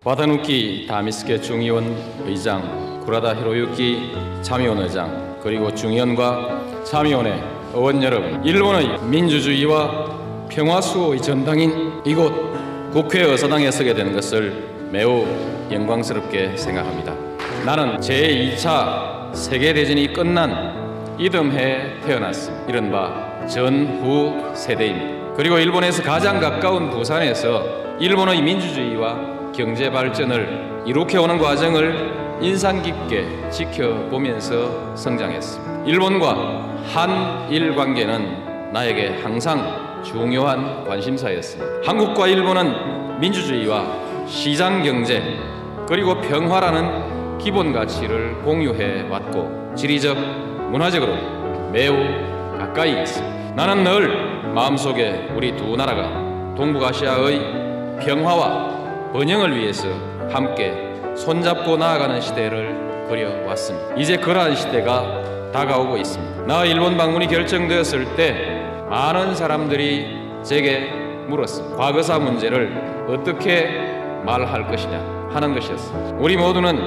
와다누키 다미스케 중의원 의장, 구라다 히로유키 참의원 의장, 그리고 중의원과 참의원의 의원 여러분, 일본의 민주주의와 평화 수호의 전당인 이곳 국회 의사당에 서게 된 것을 매우 영광스럽게 생각합니다. 나는 제2차 세계대전이 끝난 이듬해에 태어났습니다. 이른바 전후 세대입니다. 그리고 일본에서 가장 가까운 부산에서 일본의 민주주의와 경제 발전을 이룩해오는 과정을 인상 깊게 지켜보면서 성장했습니다. 일본과 한일 관계는 나에게 항상 중요한 관심사였습니다. 한국과 일본은 민주주의와 시장 경제 그리고 평화라는 기본 가치를 공유해 왔고 지리적, 문화적으로 매우 가까이 있습니다. 나는 늘 마음속에 우리 두 나라가 동북아시아의 평화와 번영을 위해서 함께 손잡고 나아가는 시대를 그려왔습니다. 이제 그러한 시대가 다가오고 있습니다. 나 일본 방문이 결정되었을 때 많은 사람들이 제게 물었습니다. 과거사 문제를 어떻게 말할 것이냐 하는 것이었습니다. 우리 모두는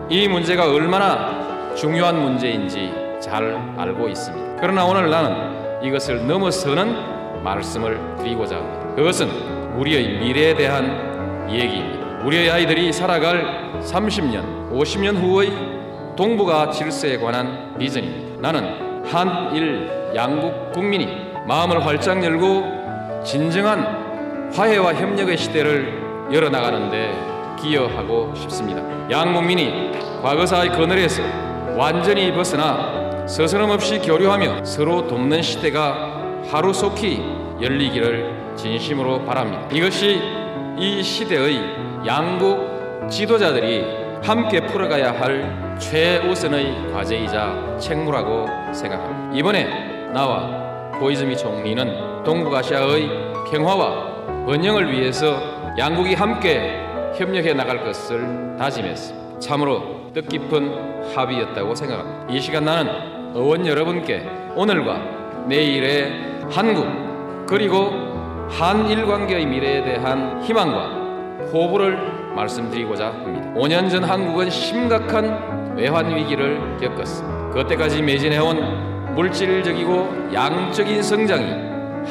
이 문제가 얼마나 중요한 문제인지 잘 알고 있습니다. 그러나 오늘 나는 이것을 넘어서는 말씀을 드리고자 합니다. 그것은 우리의 미래에 대한 얘기입니다. 우리의 아이들이 살아갈 30년, 50년 후의 동북아 질서에 관한 비전입니다. 나는 한일 양국 국민이 마음을 활짝 열고 진정한 화해와 협력의 시대를 열어나가는데 기여하고 싶습니다. 양국민이 과거사의 그늘에서 완전히 벗어나 서스럼없이 교류하며 서로 돕는 시대가 하루속히 열리기를 진심으로 바랍니다. 이것이 이 시대의 양국 지도자들이 함께 풀어가야 할 최우선의 과제이자 책무라고 생각합니다. 이번에 나와 고이즈미 총리는 동북아시아의 평화와 번영을 위해서 양국이 함께 협력해 나갈 것을 다짐했습니다. 참으로 뜻깊은 합의였다고 생각합니다. 이 시간 나는 의원 여러분께 오늘과 내일의 한국 그리고 한일 관계의 미래에 대한 희망과 포부를 말씀드리고자 합니다. 5년 전 한국은 심각한 외환 위기를 겪었습니다. 그때까지 매진해온 물질적이고 양적인 성장이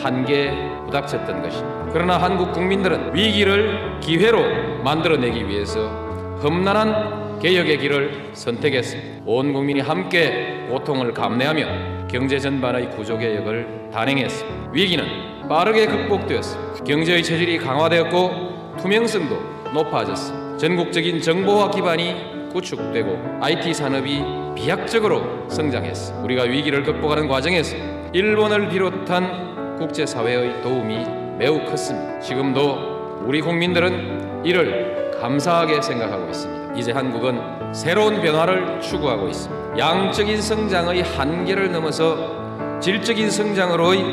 한계에 부닥쳤던 것입니다. 그러나 한국 국민들은 위기를 기회로 만들어내기 위해서 험난한 개혁의 길을 선택했습니다. 온 국민이 함께 고통을 감내하며 경제 전반의 구조개혁을 단행했습니다. 위기는 빠르게 극복되었습니다. 경제의 체질이 강화되었고 투명성도 높아졌습니다. 전국적인 정보화 기반이 구축되고 IT 산업이 비약적으로 성장했습니다. 우리가 위기를 극복하는 과정에서 일본을 비롯한 국제사회의 도움이 매우 컸습니다. 지금도 우리 국민들은 이를 감사하게 생각하고 있습니다. 이제 한국은 새로운 변화를 추구하고 있습니다. 양적인 성장의 한계를 넘어서 질적인 성장으로의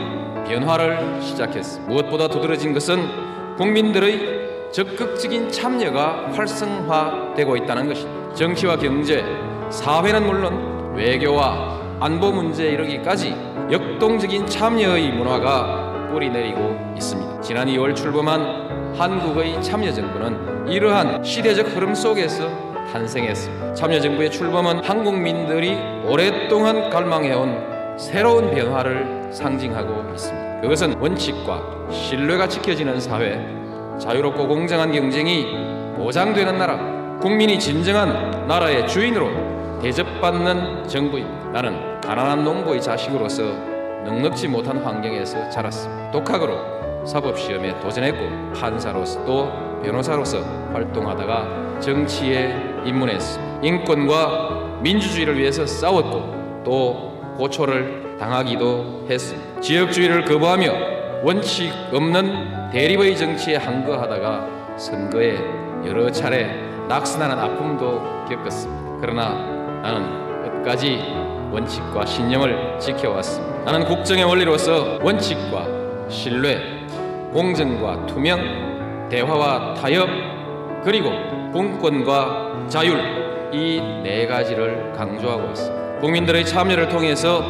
변화를 시작했습니다. 무엇보다 두드러진 것은 국민들의 적극적인 참여가 활성화되고 있다는 것입니다. 정치와 경제, 사회는 물론 외교와 안보 문제에 이르기까지 역동적인 참여의 문화가 뿌리내리고 있습니다. 지난 2월 출범한 한국의 참여정부는 이러한 시대적 흐름 속에서 탄생했습니다. 참여정부의 출범은 한국민들이 오랫동안 갈망해온 새로운 변화를 상징하고 있습니다. 그것은 원칙과 신뢰가 지켜지는 사회, 자유롭고 공정한 경쟁이 보장되는 나라, 국민이 진정한 나라의 주인으로 대접받는 정부입니다. 나는 가난한 농부의 자식으로서 넉넉지 못한 환경에서 자랐습니다. 독학으로 사법시험에 도전했고 판사로서 또 변호사로서 활동하다가 정치에 입문했습니다. 인권과 민주주의를 위해서 싸웠고 또 고초를 당하기도 했습니다. 지역주의를 거부하며 원칙 없는 대립의 정치에 항거하다가 선거에 여러 차례 낙선하는 아픔도 겪었습니다. 그러나 나는 끝까지 원칙과 신념을 지켜왔습니다. 나는 국정의 원리로서 원칙과 신뢰, 공정과 투명, 대화와 타협, 그리고 공권과 자율, 이 네 가지를 강조하고 있습니다. 국민들의 참여를 통해서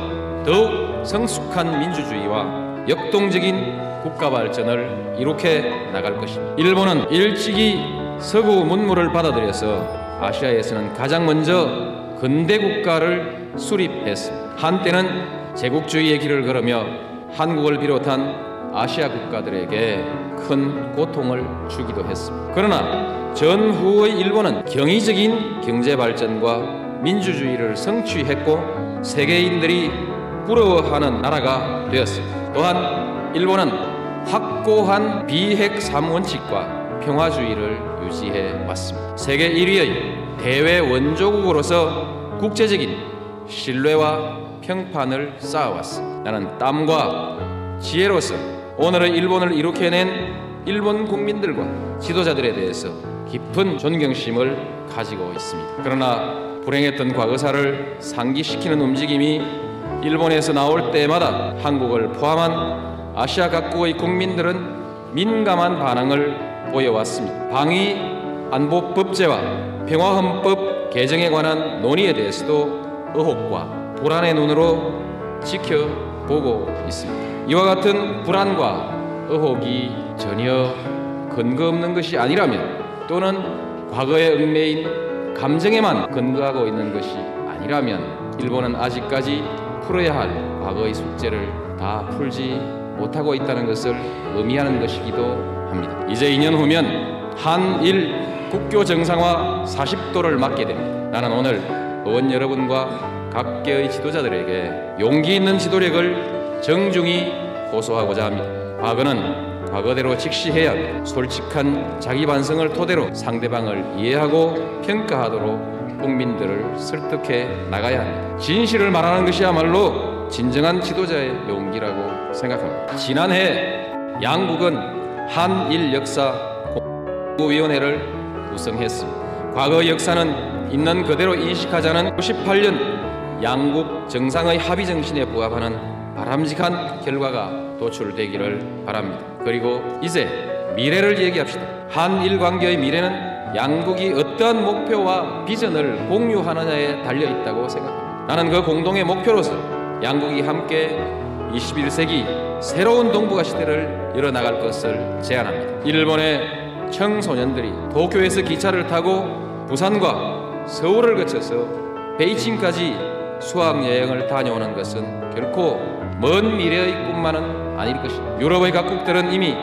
더욱 성숙한 민주주의와 역동적인 국가 발전을 이룩해 나갈 것입니다. 일본은 일찍이 서구 문물을 받아들여서 아시아에서는 가장 먼저 근대 국가를 수립했습니다. 한때는 제국주의의 길을 걸으며 한국을 비롯한 아시아 국가들에게 큰 고통을 주기도 했습니다. 그러나 전후의 일본은 경이적인 경제 발전과 민주주의를 성취했고 세계인들이 부러워하는 나라가 되었습니다. 또한 일본은 확고한 비핵 3원칙과 평화주의를 유지해 왔습니다. 세계 1위의 대외 원조국으로서 국제적인 신뢰와 평판을 쌓아왔습니다. 나는 땀과 지혜로서 오늘의 일본을 일으켜낸 일본 국민들과 지도자들에 대해서 깊은 존경심을 가지고 있습니다. 그러나 불행했던 과거사를 상기시키는 움직임이 일본에서 나올 때마다 한국을 포함한 아시아 각국의 국민들은 민감한 반응을 보여왔습니다. 방위 안보법제와 평화헌법 개정에 관한 논의에 대해서도 의혹과 불안의 눈으로 지켜보고 있습니다. 이와 같은 불안과 의혹이 전혀 근거 없는 것이 아니라면 또는 과거의 얽매인 감정에만 근거하고 있는 것이 아니라면 일본은 아직까지 풀어야 할 과거의 숙제를 다 풀지 못하고 있다는 것을 의미하는 것이기도 합니다. 이제 2년 후면 한일 국교 정상화 40도를 맞게 됩니다. 나는 오늘 의원 여러분과 각계의 지도자들에게 용기 있는 지도력을 정중히 호소하고자 합니다. 과거는 과거대로 직시해야 합니다. 솔직한 자기 반성을 토대로 상대방을 이해하고 평가하도록 국민들을 설득해 나가야 합니다. 진실을 말하는 것이야말로 진정한 지도자의 용기라고 생각합니다. 지난해 양국은 한일 역사 공부위원회를 구성했습니다. 과거의 역사는 있는 그대로 인식하자는 98년 양국 정상의 합의 정신에 부합하는 바람직한 결과가 도출되기를 바랍니다. 그리고 이제 미래를 얘기합시다. 한일 관계의 미래는 양국이 어떠한 목표와 비전을 공유하느냐에 달려있다고 생각합니다. 나는 그 공동의 목표로서 양국이 함께 21세기 새로운 동북아 시대를 열어나갈 것을 제안합니다. 일본의 청소년들이 도쿄에서 기차를 타고 부산과 서울을 거쳐서 베이징까지 수학여행을 다녀오는 것은 결코 먼 미래의 꿈만은 아닐 것입니다. 유럽의 각국들은 이미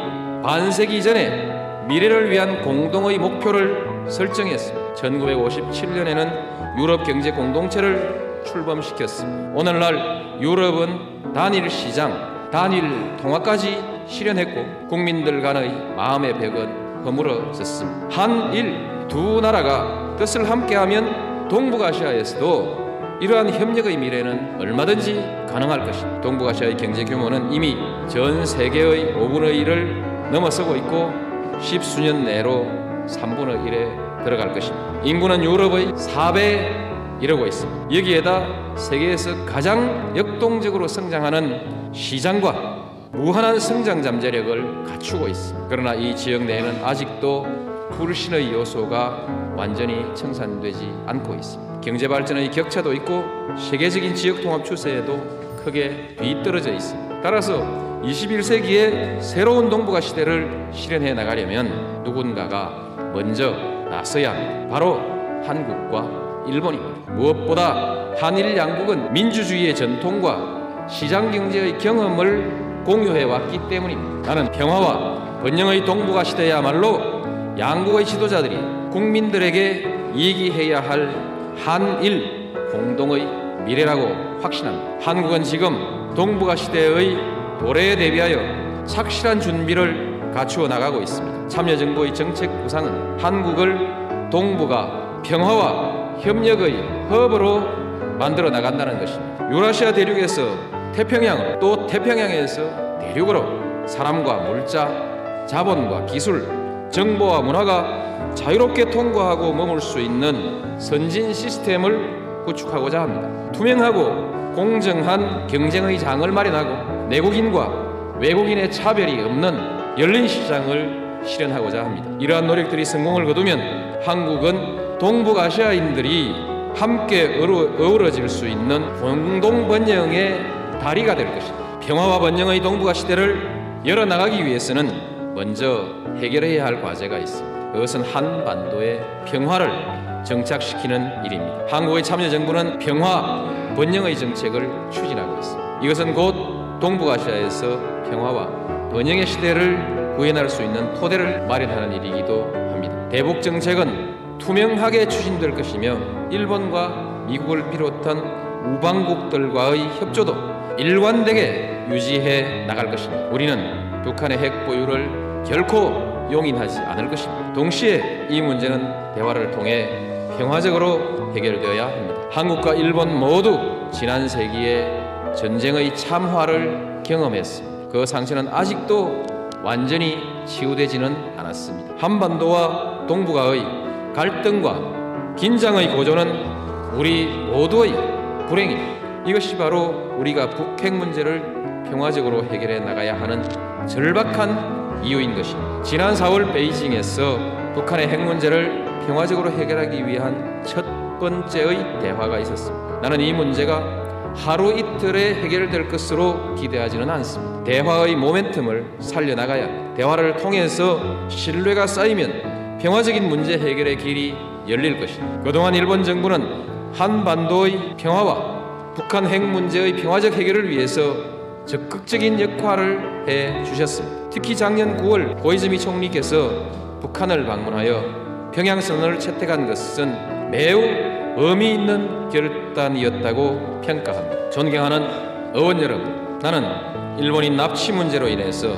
반세기 전에 미래를 위한 공동의 목표를 설정했습니다. 1957년에는 유럽 경제 공동체를 출범시켰습니다. 오늘날 유럽은 단일 시장, 단일 통화까지 실현했고 국민들 간의 마음의 벽은 허물어졌습니다. 한일 두 나라가 뜻을 함께하면 동북아시아에서도 이러한 협력의 미래는 얼마든지 가능할 것입니다. 동북아시아의 경제 규모는 이미 전 세계의 5분의 1을 넘어서고 있고 10수년 내로 3분의 1에 들어갈 것입니다. 인구는 유럽의 4배 이르고 있습니다. 여기에다 세계에서 가장 역동적으로 성장하는 시장과 무한한 성장 잠재력을 갖추고 있습니다. 그러나 이 지역 내에는 아직도 불신의 요소가 완전히 청산되지 않고 있습니다. 경제 발전의 격차도 있고 세계적인 지역 통합 추세에도 크게 뒤떨어져 있습니다. 따라서 21세기의 새로운 동북아 시대를 실현해 나가려면 누군가가 먼저 나서야 합니다. 바로 한국과 일본입니다. 무엇보다 한일 양국은 민주주의의 전통과 시장 경제의 경험을 공유해 왔기 때문입니다. 나는 평화와 번영의 동북아 시대야말로 양국의 지도자들이 국민들에게 얘기해야 할 한일 공동의 미래라고 확신합니다. 한국은 지금 동북아 시대의 도래에 대비하여 착실한 준비를 갖추어 나가고 있습니다. 참여정부의 정책 구상은 한국을 동북아 평화와 협력의 허브로 만들어 나간다는 것입니다. 유라시아 대륙에서 태평양으로 또 태평양에서 대륙으로 사람과 물자, 자본과 기술, 정보와 문화가 자유롭게 통과하고 머물 수 있는 선진 시스템을 구축하고자 합니다. 투명하고 공정한 경쟁의 장을 마련하고 내국인과 외국인의 차별이 없는 열린 시장을 실현하고자 합니다. 이러한 노력들이 성공을 거두면 한국은 동북아시아인들이 함께 어우러질 수 있는 공동 번영의 다리가 될 것입니다. 평화와 번영의 동북아 시대를 열어나가기 위해서는 먼저 해결해야 할 과제가 있습니다. 그것은 한반도의 평화를 정착시키는 일입니다. 한국의 참여정부는 평화, 번영의 정책을 추진하고 있습니다. 이것은 곧 동북아시아에서 평화와 번영의 시대를 구현할 수 있는 토대를 마련하는 일이기도 합니다. 대북 정책은 투명하게 추진될 것이며 일본과 미국을 비롯한 우방국들과의 협조도 일관되게 유지해 나갈 것입니다. 우리는 북한의 핵 보유를 결코 용인하지 않을 것입니다. 동시에 이 문제는 대화를 통해 평화적으로 해결되어야 합니다. 한국과 일본 모두 지난 세기에 전쟁의 참화를 경험했습니다. 그 상처는 아직도 완전히 치유되지는 않았습니다. 한반도와 동북아의 갈등과 긴장의 고조는 우리 모두의 불행입니다. 이것이 바로 우리가 북핵 문제를 평화적으로 해결해 나가야 하는 절박한 이유인 것입니다. 지난 4월 베이징에서 북한의 핵 문제를 평화적으로 해결하기 위한 첫 번째의 대화가 있었습니다. 나는 이 문제가 하루 이틀에 해결될 것으로 기대하지는 않습니다. 대화의 모멘텀을 살려나가야 합니다. 대화를 통해서 신뢰가 쌓이면 평화적인 문제 해결의 길이 열릴 것입니다. 그동안 일본 정부는 한반도의 평화와 북한 핵 문제의 평화적 해결을 위해서 적극적인 역할을 해주셨습니다. 특히 작년 9월 고이즈미 총리께서 북한을 방문하여 평양선언을 채택한 것은 매우 의미 있는 결단이었다고 평가합니다. 존경하는 의원 여러분, 나는 일본인 납치 문제로 인해서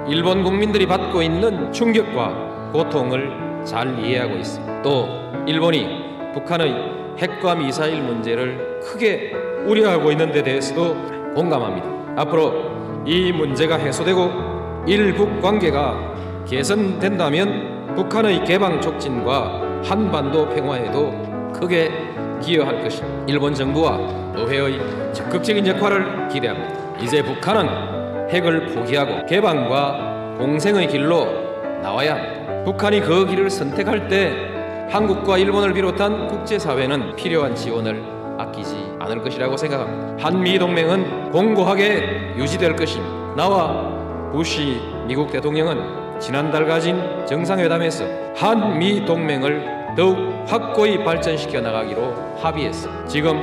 일본 국민들이 받고 있는 충격과 고통을 잘 이해하고 있습니다. 또 일본이 북한의 핵과 미사일 문제를 크게 우려하고 있는 데 대해서도 공감합니다. 앞으로 이 문제가 해소되고 일북 관계가 개선된다면 북한의 개방 촉진과 한반도 평화에도 크게 기여할 것입니다. 일본 정부와 의회의 적극적인 역할을 기대합니다. 이제 북한은 핵을 포기하고 개방과 공생의 길로 나와야 합니다. 북한이 그 길을 선택할 때 한국과 일본을 비롯한 국제사회는 필요한 지원을 아끼지 않을 것이라고 생각합니다. 한미동맹은 공고하게 유지될 것입니다. 나와 부시 미국 대통령은 지난달 가진 정상회담에서 한미동맹을 더욱 확고히 발전시켜 나가기로 합의했습니다. 지금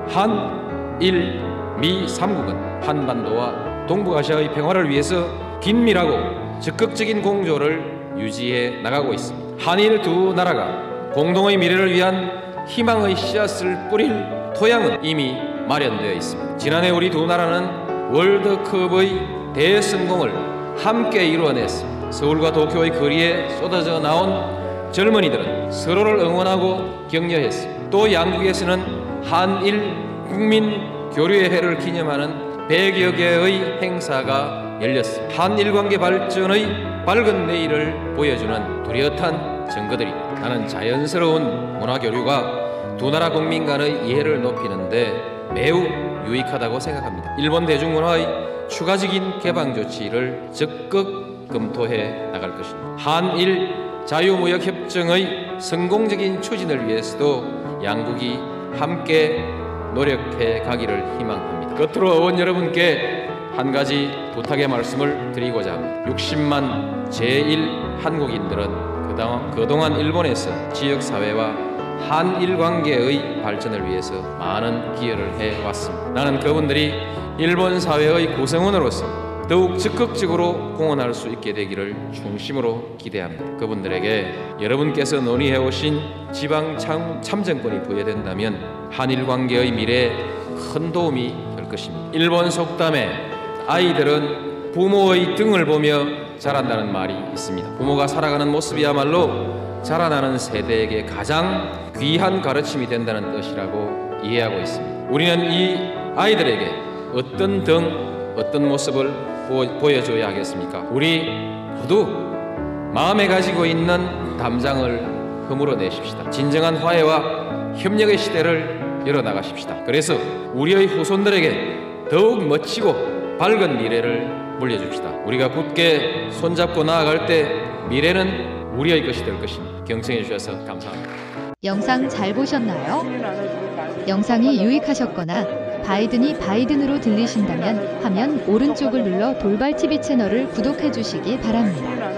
한일 미 3국은 한반도와 동북아시아의 평화를 위해서 긴밀하고 적극적인 공조를 유지해 나가고 있습니다. 한일 두 나라가 공동의 미래를 위한 희망의 씨앗을 뿌릴 토양은 이미 마련되어 있습니다. 지난해 우리 두 나라는 월드컵의 대성공을 함께 이루어냈습니다. 서울과 도쿄의 거리에 쏟아져 나온 젊은이들은 서로를 응원하고 격려했습니다. 또 양국에서는 한일 국민 교류의 해를 기념하는 100여 개의 행사가 열렸습니다. 한일 관계 발전의 밝은 내일을 보여주는 뚜렷한 증거들입니다. 나는 자연스러운 문화 교류가 두 나라 국민 간의 이해를 높이는데 매우 유익하다고 생각합니다. 일본 대중문화의 추가적인 개방 조치를 적극 검토해 나갈 것입니다. 한일 자유무역협정의 성공적인 추진을 위해서도 양국이 함께 노력해 가기를 희망합니다. 끝으로 의원 여러분께 한 가지 부탁의 말씀을 드리고자 합니다. 60만 제1 한국인들은 그동안 일본에서 지역사회와 한일 관계의 발전을 위해서 많은 기여를 해왔습니다. 나는 그분들이 일본 사회의 구성원으로서 더욱 적극적으로 공헌할 수 있게 되기를 중심으로 기대합니다. 그분들에게 여러분께서 논의해오신 지방 참정권이 부여된다면 한일 관계의 미래에 큰 도움이 될 것입니다. 일본 속담에 아이들은 부모의 등을 보며 자란다는 말이 있습니다. 부모가 살아가는 모습이야말로 자라나는 세대에게 가장 귀한 가르침이 된다는 뜻이라고 이해하고 있습니다. 우리는 이 아이들에게 어떤 등, 어떤 모습을 보여줘야 하겠습니까? 우리 모두 마음에 가지고 있는 담장을 허물어내십시다. 진정한 화해와 협력의 시대를 열어나가십시다. 그래서 우리의 후손들에게 더욱 멋지고 밝은 미래를 물려줍시다. 우리가 굳게 손잡고 나아갈 때 미래는 우리의 것이 될 것입니다. 경청해 주셔서 감사합니다. 영상 잘 보셨나요? 영상이 유익하셨거나 바이든이 바이든으로 들리신다면 화면 오른쪽을 눌러 돌발TV 채널을 구독해 주시기 바랍니다.